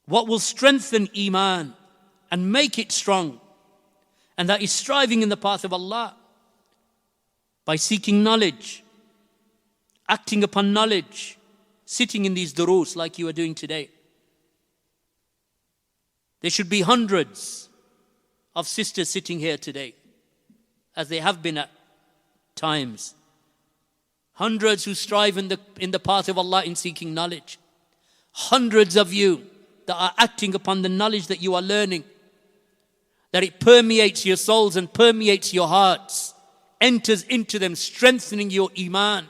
what will strengthen Iman and make it strong. And that is striving in the path of Allah by seeking knowledge, acting upon knowledge, sitting in these durus like you are doing today. There should be hundreds of sisters sitting here today, as they have been at times. Hundreds who strive in the path of Allah in seeking knowledge. Hundreds of you that are acting upon the knowledge that you are learning, that it permeates your souls and permeates your hearts, enters into them, strengthening your Iman.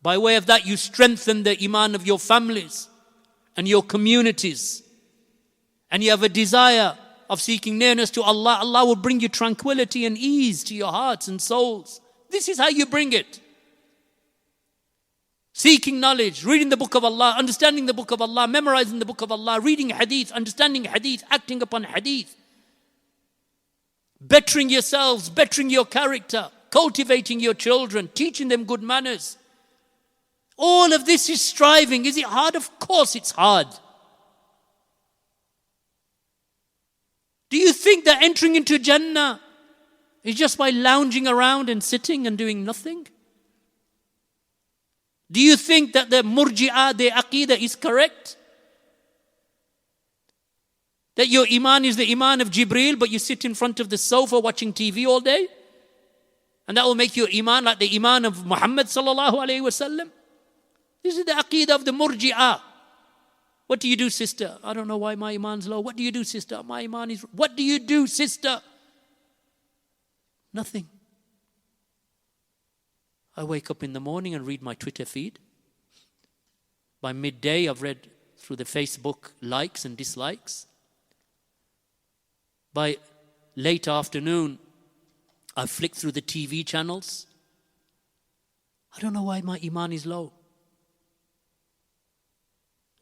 By way of that, you strengthen the Iman of your families and your communities. And you have a desire of seeking nearness to Allah. Allah will bring you tranquility and ease to your hearts and souls. This is how you bring it. Seeking knowledge, reading the book of Allah, understanding the book of Allah, memorizing the book of Allah, reading hadith, understanding hadith, acting upon hadith. Bettering yourselves, bettering your character, cultivating your children, teaching them good manners. All of this is striving. Is it hard? Of course it's hard. Do you think that entering into Jannah is just by lounging around and sitting and doing nothing? Do you think that the murji'ah, the aqidah is correct? That your Iman is the Iman of Jibreel, but you sit in front of the sofa watching TV all day? And that will make your Iman like the Iman of Muhammad sallallahu alayhi wa sallam? This is the aqidah of the murji'ah. What do you do, sister? I don't know why my Iman's low. What do you do, sister? My Iman is... What do you do, sister? Nothing. I wake up in the morning and read my Twitter feed. By midday, I've read through the Facebook likes and dislikes. By late afternoon, I flick through the TV channels. I don't know why my Iman is low.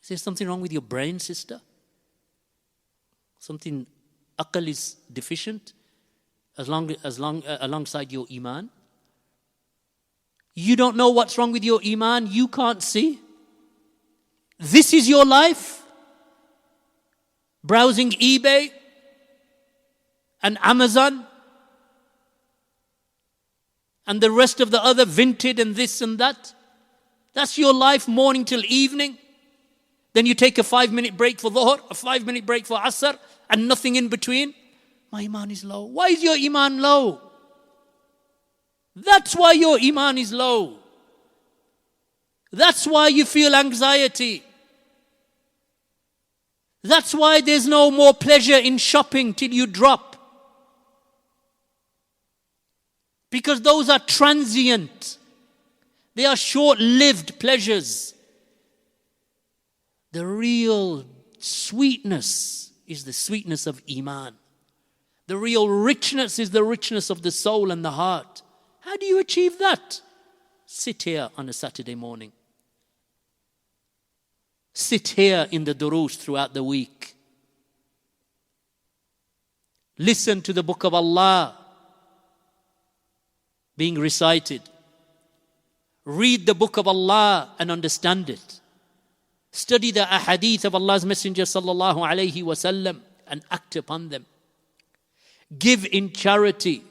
Is there something wrong with your brain, sister? Something, aql is deficient alongside your Iman? You don't know what's wrong with your Iman, you can't see? This is your life? Browsing eBay and Amazon and the rest of the other Vinted and this and that? That's your life, morning till evening? Then you take a 5-minute break for Dhuhr, a 5-minute break for Asr, and nothing in between? My Iman is low. Why is your Iman low? That's why your Iman is low. That's why you feel anxiety. That's why there's no more pleasure in shopping till you drop. Because those are transient. They are short-lived pleasures. The real sweetness is the sweetness of Iman. The real richness is the richness of the soul and the heart. How do you achieve that? Sit here on a Saturday morning. Sit here in the durus throughout the week. Listen to the book of Allah being recited. Read the book of Allah and understand it. Study the ahadith of Allah's Messenger sallallahu alayhi wasallam and act upon them. Give in charity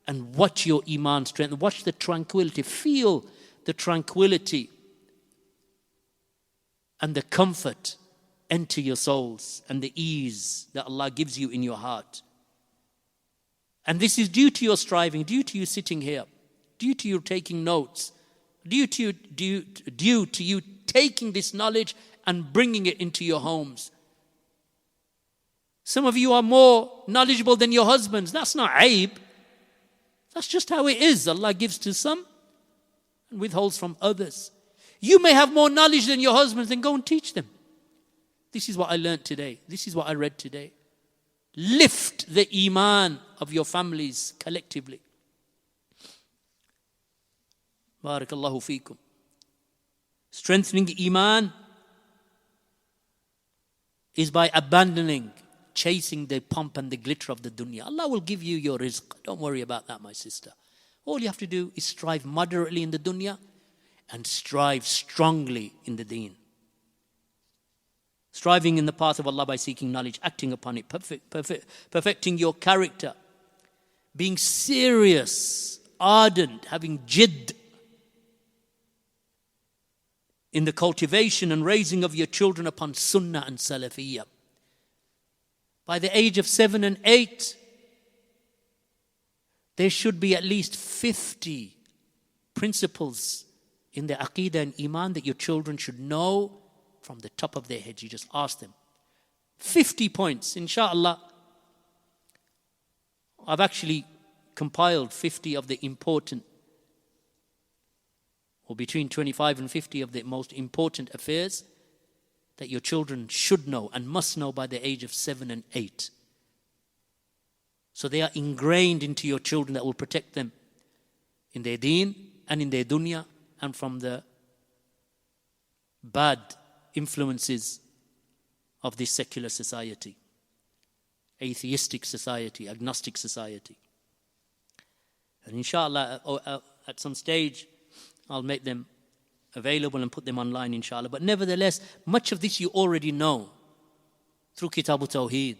and watch your Iman strength. Watch the tranquility. Feel the tranquility and the comfort enter your souls and the ease that Allah gives you in your heart. And this is due to your striving, due to you sitting here, due to you taking notes, due to you taking this knowledge and bringing it into your homes. Some of you are more knowledgeable than your husbands. That's not aib. That's just how it is. Allah gives to some and withholds from others. You may have more knowledge than your husbands, then go and teach them. This is what I learned today. This is what I read today. Lift the Iman of your families collectively. Barakallahu feekum. Strengthening Iman is by abandoning, chasing the pomp and the glitter of the dunya. Allah will give you your rizq. Don't worry about that, my sister. All you have to do is strive moderately in the dunya and strive strongly in the deen. Striving in the path of Allah by seeking knowledge, acting upon it, perfecting your character, being serious, ardent, having jidd in the cultivation and raising of your children upon sunnah and salafiyah. By the age of 7 and 8, there should be at least 50 principles in the aqeedah and iman that your children should know from the top of their heads. You just ask them. 50 points, inshallah. I've actually compiled 50 of the important, or between 25 and 50 of the most important affairs that your children should know and must know by the age of 7 and 8. So they are ingrained into your children, that will protect them in their deen and in their dunya and from the bad influences of this secular society, atheistic society, agnostic society. And inshallah, at some stage, I'll make them available and put them online, inshallah. But nevertheless, much of this you already know through Kitab al-Tawheed,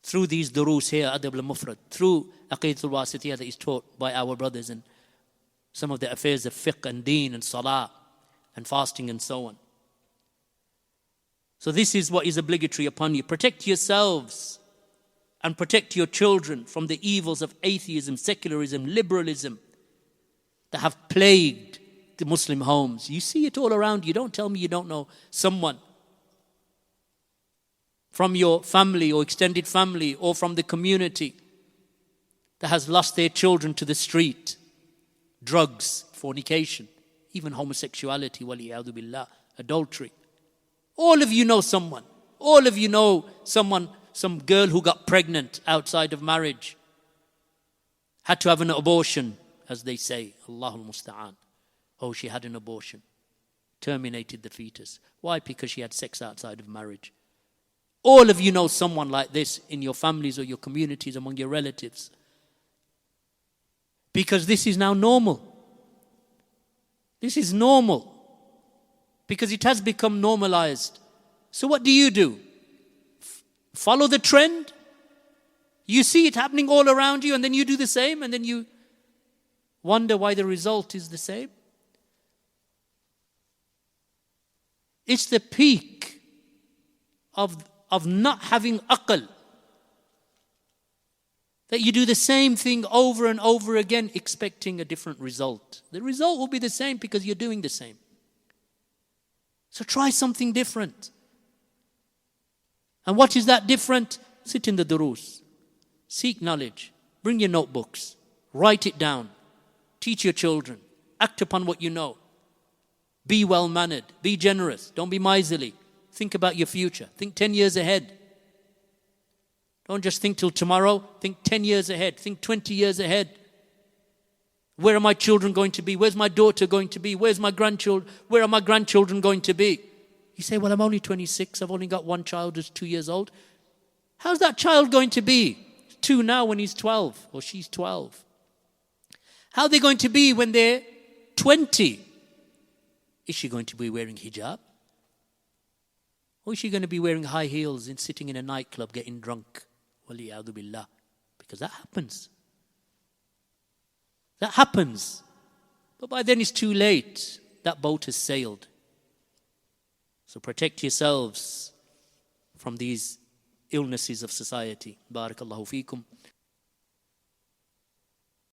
through these duroos here, Adab al-Mufrad, through Aqidatul Wasitiyah that is taught by our brothers, and some of the affairs of fiqh and deen and salah and fasting and so on. So this is what is obligatory upon you. Protect yourselves and protect your children from the evils of atheism, secularism, liberalism that have plagued the Muslim homes. You see it all around you. Don't tell me you don't know someone from your family or extended family or from the community that has lost their children to the street, drugs, fornication, even homosexuality, waliyadu billah, adultery. All of you know someone. All of you know someone, some girl who got pregnant outside of marriage, had to have an abortion, as they say. Allahul Musta'an. Oh, she had an abortion. Terminated the fetus. Why? Because she had sex outside of marriage. All of you know someone like this in your families or your communities, among your relatives. Because this is now normal. This is normal. Because it has become normalized. So what do? Follow the trend? You see it happening all around you and then you do the same and then you wonder why the result is the same? It's the peak of not having aql. That you do the same thing over and over again expecting a different result. The result will be the same because you're doing the same. So try something different. And what is that different? Sit in the duroos. Seek knowledge. Bring your notebooks. Write it down. Teach your children. Act upon what you know. Be well-mannered. Be generous. Don't be miserly. Think about your future. Think 10 years ahead. Don't just think till tomorrow. Think 10 years ahead. Think 20 years ahead. Where are my children going to be? Where's my daughter going to be? Where's my grandchildren? Where are my grandchildren going to be? You say, well, I'm only 26. I've only got one child who's 2 years old. How's that child going to be? 2 now when he's 12 or she's 12. How are they going to be when they're 20? Is she going to be wearing hijab? Or is she going to be wearing high heels and sitting in a nightclub getting drunk? Waliyadu billah. Because that happens. That happens. But by then it's too late. That boat has sailed. So protect yourselves from these illnesses of society. Barakallahu feekum.